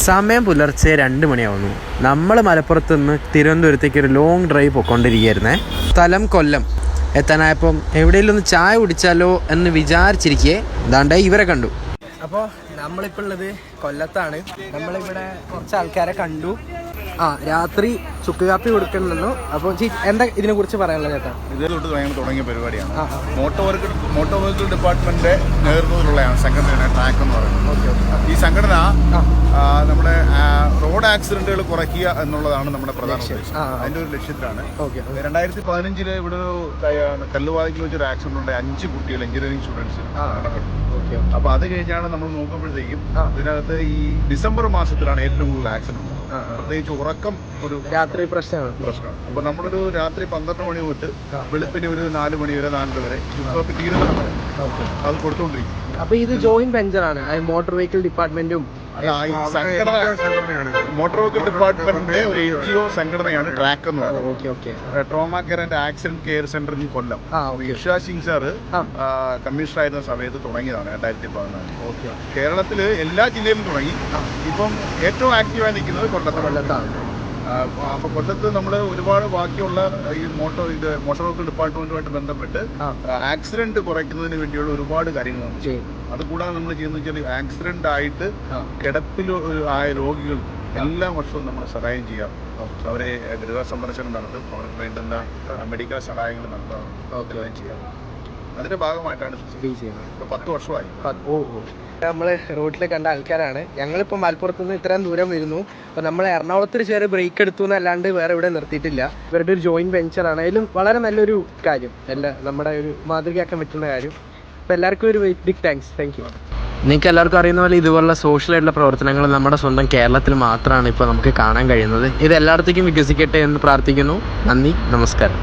സമയം പുലർച്ചെ 2 മണിയാവുന്നു. നമ്മൾ മലപ്പുറത്ത് നിന്ന് തിരുവനന്തപുരത്തേക്ക് ഒരു ലോങ് ഡ്രൈവ് പോയിക്കൊണ്ടിരിക്കുകയായിരുന്നേ. സ്ഥലം കൊല്ലം. എത്താനായപ്പം എവിടെയെങ്കിലും ഒന്ന് ചായ കുടിച്ചാലോ എന്ന് വിചാരിച്ചിരിക്കേ ദാണ്ടെ ഇവരെ കണ്ടു. അപ്പോൾ നമ്മളിപ്പോൾ ഉള്ളത് കൊല്ലത്താണ്. നമ്മളിവിടെ കുറച്ച് ആൾക്കാരെ കണ്ടു. രാത്രി ചുക്ക് കാപ്പി കൊടുക്കണമെന്നു. അപ്പോൾ എന്താ ഇതിനെ കുറിച്ച് പറയാനുള്ളത് ചേട്ടാ? ഇത് തൊട്ട് തുടങ്ങിയ പരിപാടിയാണ്. മോട്ടോർ വെഹിക്കിൾ ഡിപ്പാർട്ട്മെന്റിന്റെ നേതൃത്വത്തിലുള്ളതാണ് സംഘടനയാണ് ട്രാക്ക് എന്ന് പറയുന്നത്. ഈ സംഘടന നമ്മുടെ റോഡ് ആക്സിഡന്റുകൾ കുറയ്ക്കുക എന്നുള്ളതാണ് നമ്മുടെ പ്രധാന ഉദ്ദേശം. അതിന്റെ ഒരു ലക്ഷ്യത്തിലാണ് 2015 ഇവിടെ കല്ലുവാതിക്കൽ വെച്ചൊരു ആക്സിഡന്റ് ഉണ്ടായി. 5 കുട്ടികൾ എഞ്ചിനീയറിംഗ് സ്റ്റുഡൻസ്. അപ്പൊ അത് കഴിഞ്ഞാണ് നമ്മൾ നോക്കുമ്പോഴത്തേക്കും ഇതിനകത്ത് ഈ ഡിസംബർ മാസത്തിലാണ് ഏറ്റവും കൂടുതൽ ആക്സിഡന്റ്. പ്രത്യേകിച്ച് ഉറക്കം ഒരു രാത്രി പ്രശ്നമാണ്. അപ്പൊ നമ്മളൊരു രാത്രി 12 മണി തൊട്ട് വെളുപ്പിന് ഒരു 4 മണി വരെ 4 വരെ തീരുമാനം അത് കൊടുത്തോണ്ടിരിക്കും. അപ്പൊ ഇത് ജോയിന്റ് വെഞ്ചറാണ് മോട്ടോർ വെഹിക്കിൾ ഡിപ്പാർട്ട്മെന്റും മോട്ടോർ വെഹിക്കിൾ ഡിപ്പാർട്ട്മെന്റിന്റെ ഒരു NGO സംഘടനയാണ് ട്രാക്ക് എന്ന് പറയുന്നത്. Trauma care and accident care centre in Kollam. ഇർഷാ സിംഗ് സാറ് കമ്മീഷണർ ആയിരുന്ന സമയത്ത് തുടങ്ങിയതാണ് 2014. കേരളത്തില് എല്ലാ ജില്ലയിലും തുടങ്ങി. ഇപ്പം ഏറ്റവും ആക്റ്റീവായി നിൽക്കുന്നത് കൊല്ലത്താണ്. അപ്പൊ കൊല്ലത്ത് നമ്മൾ ഒരുപാട് ബാക്കിയുള്ള ഈ മോട്ടോർ വെഹിക്കിൾ ഡിപ്പാർട്ട്മെന്റുമായിട്ട് ബന്ധപ്പെട്ട് ആക്സിഡന്റ് കുറയ്ക്കുന്നതിന് വേണ്ടിയുള്ള ഒരുപാട് കാര്യങ്ങൾ നമ്മൾ ചെയ്യും. അതുകൂടാതെ നമ്മൾ ചെയ്യുന്നത് വെച്ചാൽ ആക്സിഡന്റ് ആയിട്ട് കിടപ്പിൽ ആയ രോഗികൾ എല്ലാ വർഷവും നമ്മൾ സഹായം ചെയ്യാം. അവരെ ഗൃഹ സന്ദർശനം നടത്തും. അവർക്ക് വേണ്ടുന്ന മെഡിക്കൽ സഹായങ്ങൾ നടത്താം ചെയ്യാം. അതിന്റെ ഭാഗമായിട്ടാണ് 10 വർഷമായി. നമ്മൾ റോഡിൽ കണ്ട ആൾക്കാരാണ്. ഞങ്ങളിപ്പോൾ മലപ്പുറത്ത് നിന്ന് ഇത്രയും ദൂരം വരുന്നു. അപ്പോൾ നമ്മൾ എറണാകുളത്ത് ചെറിയ ബ്രേക്ക് എടുത്തു എന്നല്ലാണ്ട് വേറെ ഇവിടെ നിർത്തിയിട്ടില്ല. ഇവരുടെ ഒരു ജോയിന്റ് വെഞ്ചറാണ്. അതിലും വളരെ നല്ലൊരു കാര്യം, നമ്മുടെ ഒരു മാതൃകയാക്കാൻ പറ്റുന്ന കാര്യം. അപ്പോൾ എല്ലാവർക്കും ഒരു ബിഗ് താങ്ക് യു. നിങ്ങൾക്ക് എല്ലാവർക്കും അറിയുന്ന പോലെ ഇതുപോലുള്ള സോഷ്യലായിട്ടുള്ള പ്രവർത്തനങ്ങൾ നമ്മുടെ സ്വന്തം കേരളത്തിൽ മാത്രമാണ് ഇപ്പോൾ നമുക്ക് കാണാൻ കഴിയുന്നത്. ഇത് എല്ലായിടത്തേക്കും വികസിക്കട്ടെ എന്ന് പ്രാർത്ഥിക്കുന്നു. നന്ദി, നമസ്കാരം.